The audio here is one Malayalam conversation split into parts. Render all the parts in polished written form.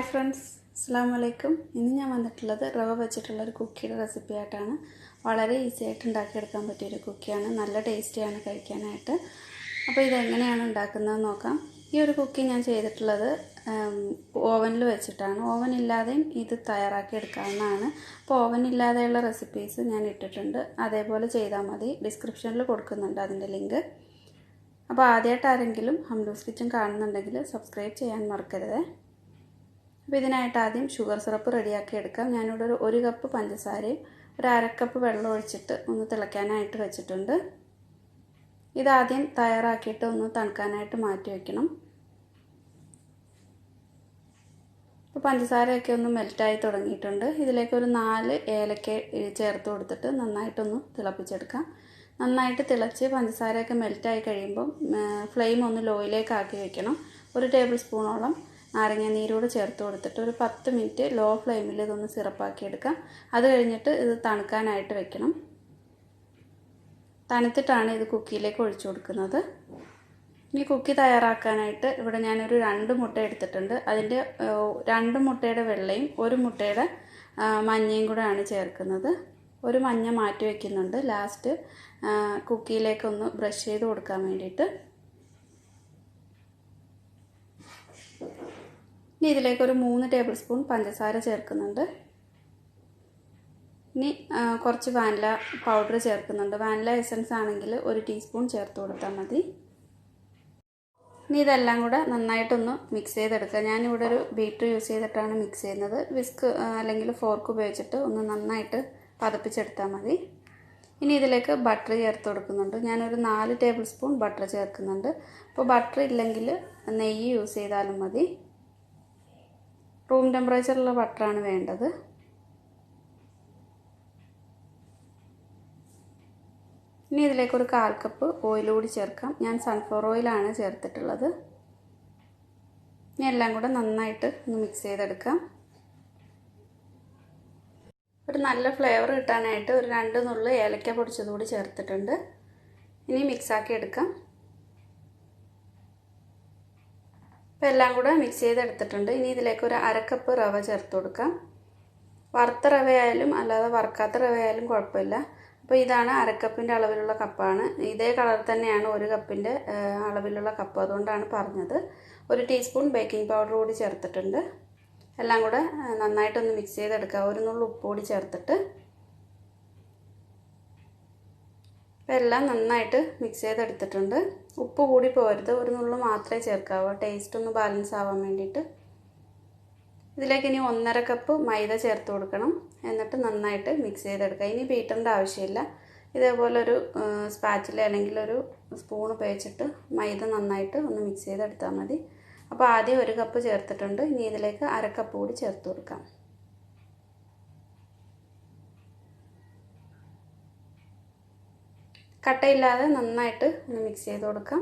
ഹായ് ഫ്രണ്ട്സ്, അസ്സലാമു അലൈക്കും. ഇന്ന് ഞാൻ വന്നിട്ടുള്ളത് റവ വെച്ചിട്ടുള്ളൊരു കുക്കിയുടെ റെസിപ്പി ആയിട്ടാണ്. വളരെ ഈസി ആയിട്ട് ഉണ്ടാക്കിയെടുക്കാൻ പറ്റിയൊരു കുക്കിയാണ്. നല്ല ടേസ്റ്റിയാണ് കഴിക്കാനായിട്ട്. അപ്പോൾ ഇതെങ്ങനെയാണ് ഉണ്ടാക്കുന്നതെന്ന് നോക്കാം. ഈ ഒരു കുക്കി ഞാൻ ചെയ്തിട്ടുള്ളത് ഓവനിൽ വെച്ചിട്ടാണ്. ഓവൻ ഇല്ലാതെയും ഇത് തയ്യാറാക്കി എടുക്കാവുന്നതാണ്. അപ്പോൾ ഓവൻ ഇല്ലാതെയുള്ള റെസിപ്പീസ് ഞാൻ ഇട്ടിട്ടുണ്ട്. അതേപോലെ ചെയ്താൽ മതി. ഡിസ്ക്രിപ്ഷനിൽ കൊടുക്കുന്നുണ്ട് അതിൻ്റെ ലിങ്ക്. അപ്പോൾ ആദ്യമായിട്ട് ആരെങ്കിലും ഹംലൂസ് കിച്ചൻ കാണുന്നുണ്ടെങ്കിൽ സബ്സ്ക്രൈബ് ചെയ്യാൻ മറക്കരുത്. അപ്പോൾ ഇതിനായിട്ട് ആദ്യം ഷുഗർ സിറപ്പ് റെഡിയാക്കി എടുക്കാം. ഞാനിവിടെ ഒരു കപ്പ് പഞ്ചസാരയും ഒരു അരക്കപ്പ് വെള്ളം ഒഴിച്ചിട്ട് ഒന്ന് തിളയ്ക്കാനായിട്ട് വെച്ചിട്ടുണ്ട്. ഇതാദ്യം തയ്യാറാക്കിയിട്ട് ഒന്ന് തണുക്കാനായിട്ട് മാറ്റി വയ്ക്കണം. ഇപ്പോൾ പഞ്ചസാരയൊക്കെ ഒന്ന് മെൽറ്റായി തുടങ്ങിയിട്ടുണ്ട്. ഇതിലേക്ക് ഒരു 4 ഏലക്ക ചേർത്ത് കൊടുത്തിട്ട് നന്നായിട്ടൊന്ന് തിളപ്പിച്ചെടുക്കാം. നന്നായിട്ട് തിളച്ച് പഞ്ചസാരയൊക്കെ മെൽറ്റായി കഴിയുമ്പം ഫ്ലെയിം ഒന്ന് ലോയിലേക്ക് ആക്കി വയ്ക്കണം. 1 ടേബിൾ സ്പൂണോളം നാരങ്ങ നീരോട് ചേർത്ത് കൊടുത്തിട്ട് ഒരു 10 മിനിറ്റ് ലോ ഫ്ലെയിമിൽ ഇതൊന്ന് സിറപ്പാക്കി എടുക്കാം. അത് കഴിഞ്ഞിട്ട് ഇത് തണുക്കാനായിട്ട് വെക്കണം. തണുത്തിട്ടാണ് ഇത് കുക്കിയിലേക്ക് ഒഴിച്ചു കൊടുക്കുന്നത്. ഈ കുക്കി തയ്യാറാക്കാനായിട്ട് ഇവിടെ ഞാനൊരു 2 മുട്ട എടുത്തിട്ടുണ്ട്. അതിൻ്റെ 2 മുട്ടയുടെ വെള്ളയും 1 മുട്ടയുടെ മഞ്ഞയും കൂടെയാണ് ചേർക്കുന്നത്. ഒരു മഞ്ഞ മാറ്റി വയ്ക്കുന്നുണ്ട് ലാസ്റ്റ് കുക്കിയിലേക്കൊന്ന് ബ്രഷ് ചെയ്ത് കൊടുക്കാൻ വേണ്ടിയിട്ട്. ഇനി ഇതിലേക്ക് ഒരു 3 ടേബിൾ സ്പൂൺ പഞ്ചസാര ചേർക്കുന്നുണ്ട്. ഇനി കുറച്ച് വാനില പൗഡർ ചേർക്കുന്നുണ്ട്. വാനില എസൻസ് ആണെങ്കിൽ 1 ടീസ്പൂൺ ചേർത്ത് കൊടുത്താൽ മതി. ഇനി ഇതെല്ലാം കൂടെ നന്നായിട്ടൊന്ന് മിക്സ് ചെയ്തെടുക്കുക. ഞാനിവിടെ ഒരു ബീറ്റർ യൂസ് ചെയ്തിട്ടാണ് മിക്സ് ചെയ്യുന്നത്. വിസ്ക് അല്ലെങ്കിൽ ഫോർക്ക് ഉപയോഗിച്ചിട്ട് ഒന്ന് നന്നായിട്ട് പതപ്പിച്ചെടുത്താൽ മതി. ഇനി ഇതിലേക്ക് ബട്ടർ ചേർത്ത് കൊടുക്കുന്നുണ്ട്. ഞാനൊരു 4 ടേബിൾ സ്പൂൺ ബട്ടർ ചേർക്കുന്നുണ്ട്. അപ്പോൾ ബട്ടർ ഇല്ലെങ്കിൽ നെയ്യ് യൂസ് ചെയ്താലും മതി. റൂം ടെമ്പറേച്ചറിലുള്ള ബട്ടറാണ് വേണ്ടത്. ഇനി ഇതിലേക്ക് ഒരു 1/4 കപ്പ് ഓയിൽ കൂടി ചേർക്കാം. ഞാൻ സൺഫ്ലവർ ഓയിലാണ് ചേർത്തിട്ടുള്ളത്. ഇനി എല്ലാം കൂടെ നന്നായിട്ട് ഒന്ന് മിക്സ് ചെയ്തെടുക്കാം. ഒരു നല്ല ഫ്ലേവർ കിട്ടാനായിട്ട് ഒരു 2 നുള്ള് ഏലക്ക പൊടിച്ചതുകൂടി ചേർത്തിട്ടുണ്ട്. ഇനി മിക്സാക്കി എടുക്കാം. അപ്പോൾ എല്ലാം കൂടെ മിക്സ് ചെയ്തെടുത്തിട്ടുണ്ട്. ഇനി ഇതിലേക്ക് ഒരു 1/2 കപ്പ് റവ ചേർത്ത് കൊടുക്കാം. വറുത്ത റവയായാലും അല്ലാതെ വറുക്കാത്ത റവയായാലും കുഴപ്പമില്ല. അപ്പോൾ ഇതാണ് 1/2 കപ്പിൻ്റെ അളവിലുള്ള കപ്പാണ്. ഇതേ കളർ തന്നെയാണ് 1 കപ്പിൻ്റെ അളവിലുള്ള കപ്പ്, അതുകൊണ്ടാണ് പറഞ്ഞത്. 1 ടീസ്പൂൺ ബേക്കിംഗ് പൗഡർ കൂടി ചേർത്തിട്ടുണ്ട്. എല്ലാം കൂടെ നന്നായിട്ടൊന്ന് മിക്സ് ചെയ്തെടുക്കുക. 1 നുള്ളു ഉപ്പ് കൂടി ചേർത്തിട്ട് അപ്പോൾ എല്ലാം നന്നായിട്ട് മിക്സ് ചെയ്തെടുത്തിട്ടുണ്ട്. ഉപ്പ് കൂടി പോരുത്, 1 നുള്ളു മാത്രമേ ചേർക്കാവൂ, ടേസ്റ്റ് ഒന്ന് ബാലൻസ് ആവാൻ വേണ്ടിയിട്ട്. ഇതിലേക്ക് ഇനി 1/2 കപ്പ് മൈദ ചേർത്ത് കൊടുക്കണം. എന്നിട്ട് നന്നായിട്ട് മിക്സ് ചെയ്തെടുക്കുക. ഇനി ബീറ്ററിൻ്റെ ആവശ്യമില്ല. ഇതേപോലെ ഒരു സ്പാച്ചില അല്ലെങ്കിൽ ഒരു സ്പൂൺ ഉപയോഗിച്ചിട്ട് മൈദ നന്നായിട്ട് ഒന്ന് മിക്സ് ചെയ്തെടുത്താൽ മതി. അപ്പോൾ ആദ്യം 1 കപ്പ് ചേർത്തിട്ടുണ്ട്. ഇനി ഇതിലേക്ക് 1/2 കപ്പ് കൂടി ചേർത്ത് കൊടുക്കാം. കട്ടയില്ലാതെ നന്നായിട്ട് ഒന്ന് മിക്സ് ചെയ്ത് കൊടുക്കാം.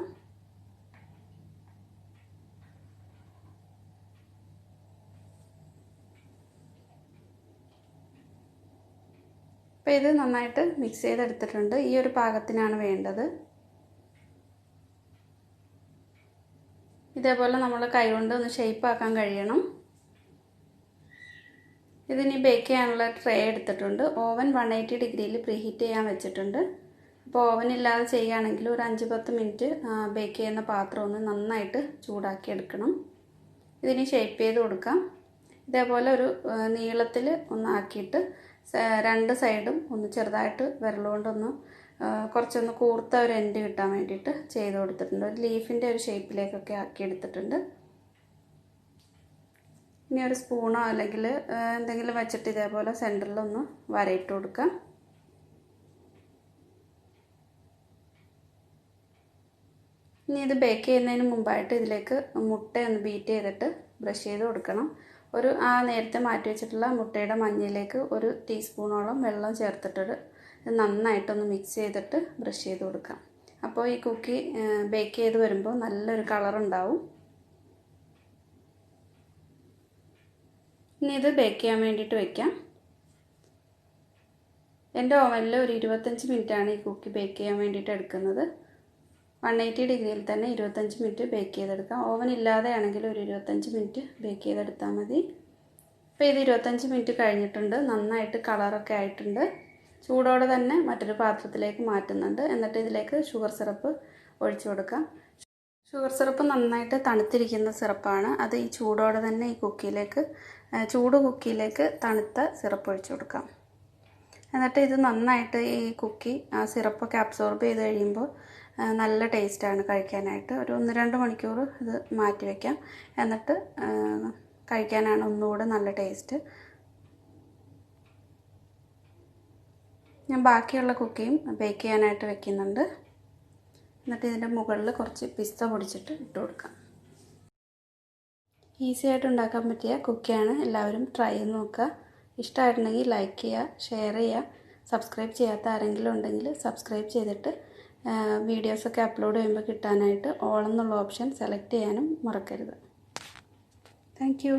അപ്പോൾ ഇത് നന്നായിട്ട് മിക്സ് ചെയ്തെടുത്തിട്ടുണ്ട്. ഈ ഒരു പാകത്തിനാണ് വേണ്ടത്. ഇതേപോലെ നമ്മൾ കൈകൊണ്ട് ഒന്ന് ഷേപ്പ് ആക്കാൻ കഴിയണം. ഇതിനി ബേക്ക് ചെയ്യാനുള്ള ട്രേ എടുത്തിട്ടുണ്ട്. ഓവൻ 180 ഡിഗ്രിയിൽ പ്രീഹീറ്റ് ചെയ്യാൻ വെച്ചിട്ടുണ്ട്. അപ്പോൾ ഓവൻ ഇല്ലാതെ ചെയ്യുകയാണെങ്കിൽ ഒരു 5-10 മിനിറ്റ് ബേക്ക് ചെയ്യുന്ന പാത്രം ഒന്ന് നന്നായിട്ട് ചൂടാക്കി എടുക്കണം. ഇതിന് ഷേപ്പ് ചെയ്ത് കൊടുക്കാം. ഇതേപോലെ ഒരു നീളത്തിൽ ഒന്നാക്കിയിട്ട് 2 സൈഡും ഒന്ന് ചെറുതായിട്ട് വിരലുകൊണ്ടൊന്ന് കുറച്ചൊന്ന് കൂർത്ത ഒരു എൻഡ് കിട്ടാൻ വേണ്ടിയിട്ട് ചെയ്ത് കൊടുത്തിട്ടുണ്ട്. ഒരു ലീഫിൻ്റെ ഒരു ഷേപ്പിലേക്കൊക്കെ ആക്കി എടുത്തിട്ടുണ്ട്. ഇനി ഒരു സ്പൂണോ അല്ലെങ്കിൽ എന്തെങ്കിലും വെച്ചിട്ട് ഇതേപോലെ സെൻറ്ററിലൊന്ന് വരയിട്ട് കൊടുക്കാം. ഇനി ഇത് ബേക്ക് ചെയ്യുന്നതിന് മുമ്പായിട്ട് ഇതിലേക്ക് മുട്ട ഒന്ന് ബീറ്റ് ചെയ്തിട്ട് ബ്രഷ് ചെയ്ത് കൊടുക്കണം. നേരത്തെ മാറ്റി വെച്ചിട്ടുള്ള മുട്ടയുടെ മഞ്ഞയിലേക്ക് 1 ടീസ്പൂണോളം വെള്ളം ചേർത്തിട്ട് ഇത് നന്നായിട്ടൊന്ന് മിക്സ് ചെയ്തിട്ട് ബ്രഷ് ചെയ്ത് കൊടുക്കാം. അപ്പോൾ ഈ കുക്കി ബേക്ക് ചെയ്ത് വരുമ്പോൾ നല്ലൊരു കളറുണ്ടാവും. ഇനി ഇത് ബേക്ക് ചെയ്യാൻ വേണ്ടിയിട്ട് വയ്ക്കാം. എൻ്റെ ഓവനിൽ ഒരു 25 മിനിറ്റാണ് ഈ കുക്കി ബേക്ക് ചെയ്യാൻ വേണ്ടിയിട്ട് എടുക്കുന്നത്. 180 ഡിഗ്രിയിൽ തന്നെ 25 മിനിറ്റ് ബേക്ക് ചെയ്തെടുക്കാം. ഓവൻ ഇല്ലാതെയാണെങ്കിൽ ഒരു 25 മിനിറ്റ് ബേക്ക് ചെയ്തെടുത്താൽ മതി. അപ്പോൾ ഇത് 25 മിനിറ്റ് കഴിഞ്ഞിട്ടുണ്ട്. നന്നായിട്ട് കളറൊക്കെ ആയിട്ടുണ്ട്. ചൂടോടെ തന്നെ മറ്റൊരു പാത്രത്തിലേക്ക് മാറ്റുന്നുണ്ട്. എന്നിട്ട് ഇതിലേക്ക് ഷുഗർ സിറപ്പ് ഒഴിച്ചു കൊടുക്കാം. ഷുഗർ സിറപ്പ് നന്നായിട്ട് തണുത്തിരിക്കുന്ന സിറപ്പാണ്. അത് ഈ ചൂടോടെ തന്നെ ഈ ചൂട് കുക്കിയിലേക്ക് തണുത്ത സിറപ്പ് ഒഴിച്ചു കൊടുക്കാം. എന്നിട്ട് ഇത് നന്നായിട്ട് ഈ കുക്കി ആ സിറപ്പൊക്കെ അബ്സോർബ് ചെയ്ത് കഴിയുമ്പോൾ നല്ല ടേസ്റ്റാണ് കഴിക്കാനായിട്ട്. ഒരു 1-2 മണിക്കൂർ ഇത് മാറ്റി വയ്ക്കാം. എന്നിട്ട് കഴിക്കാനാണ് ഒന്നുകൂടെ നല്ല ടേസ്റ്റ്. ഞാൻ ബാക്കിയുള്ള കുക്കിയും ബേക്ക് ചെയ്യാനായിട്ട് വെക്കുന്നുണ്ട്. എന്നിട്ട് ഇതിൻ്റെ മുകളിൽ കുറച്ച് പിസ്ത പൊടിച്ചിട്ട് ഇട്ട് കൊടുക്കാം. ഈസി ആയിട്ട് ഉണ്ടാക്കാൻ പറ്റിയ കുക്കിയാണ്. എല്ലാവരും ട്രൈ ചെയ്ത് നോക്കുക. ഇഷ്ടമായിട്ടുണ്ടെങ്കിൽ ലൈക്ക് ചെയ്യുക, ഷെയർ ചെയ്യുക. സബ്സ്ക്രൈബ് ചെയ്യാത്ത ആരെങ്കിലും ഉണ്ടെങ്കിൽ സബ്സ്ക്രൈബ് ചെയ്തിട്ട് വീഡിയോസൊക്കെ അപ്ലോഡ് ചെയ്യുമ്പോൾ കിട്ടാനായിട്ട് ഓൾ എന്നുള്ള ഓപ്ഷൻ സെലക്ട് ചെയ്യാനും മറക്കരുത്. Thank you.